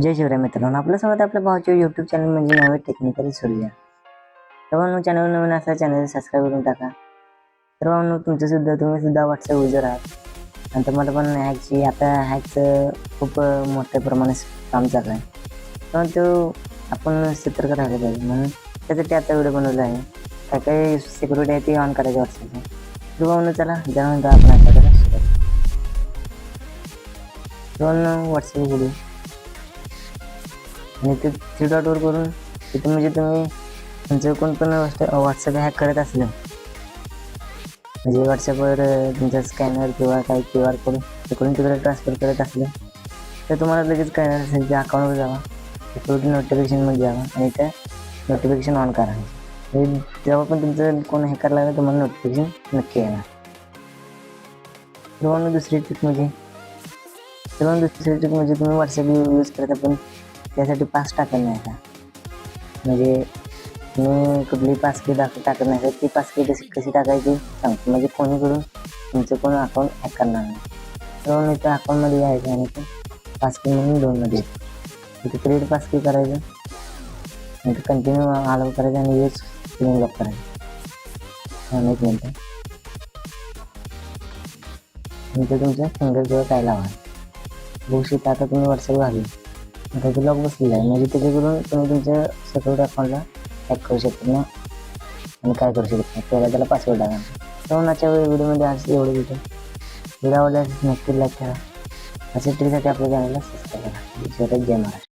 जय शिवराय मित्रांनो, आपलं स्वागत आपल्या भावाच्या यूट्यूब चॅनल म्हणजे नवे टेक्निकल सोडूया. सर्वांनो, चॅनल नवीन असा चॅनल सबस्क्राईब करून टाका. सर्वांनो, तुम्ही सुद्धा व्हॉट्सअप युजर आहात आणि तुम्हाला पण हॅकचं खूप मोठ्या प्रमाणात काम चालू आहे. परंतु आपण सतर्क राहिलं पाहिजे, म्हणून त्यासाठी आता व्हिडिओ बनवला आहे. काय काय सिक्युरिटी आहे ती ऑन करायची व्हॉट्सअपची. सर्वांनो, चला त्यानंतर आपण आपल्याला सर्वांनो व्हॉट्सअप उघडू आणि ते थ्री डॉटवर करून तिथे म्हणजे तुम्ही तुमचं कोणपण व्हॉट्सअप हॅक करत असलं, म्हणजे व्हॉट्सअपवर तुमचा स्कॅनर किंवा काही QR कोड तिकडून तिकडे ट्रान्सफर करत असलं तर तुम्हाला लगेच कळणार असेल की अकाउंटवर जावा, सिक्युरिटी नोटिफिकेशनमध्ये जावा आणि त्या नोटिफिकेशन ऑन करा. म्हणजे जेव्हा पण तुमचं कोण हॅकर लागलं तुम्हाला नोटिफिकेशन नक्की येणार. सर्वांना दुसरी ट्रिक म्हणजे तुम्ही व्हॉट्सअप यूज करता पण त्यासाठी पास टाकत नाही का, म्हणजे तुम्ही कुठली पासकी टाकत नाही का, ती पासकी कशी टाकायची सांगतो. म्हणजे कोणीकडून तुमचं कोण अकाउंट हॅक करणार नाही. तर इथं अकाउंटमध्ये यायचं आणि ते पासकी म्हणून 2मध्ये येतं. इथे क्रिएट पासकी करायचं आणि कंटिन्यू अलाउ करायचं आणि यूज स्क्रीन लॉक करायचं. 1 मिनिट नंतर तुमच्या फिंगर किंवा काय लावा बघू शकता. आता तुम्ही व्हॉट्सअप घालून आता ते लॉक बसलेलं आहे, म्हणजे त्याच्याकडून तुम्ही तुमच्या सिक्युरिटी अकाउंटला हॅक करू शकता ना आणि काय करू शकत नाही. पहिला त्याला पासवर्ड टाका. तर आजच्या व्हिडिओमध्ये आज एवढं व्हिडिओ आवडल्यास नक्की लाईक करा. अशा ट्रिकसाठी आपल्या चॅनलला सबस्क्राईब करा. जय महाराष्ट्र.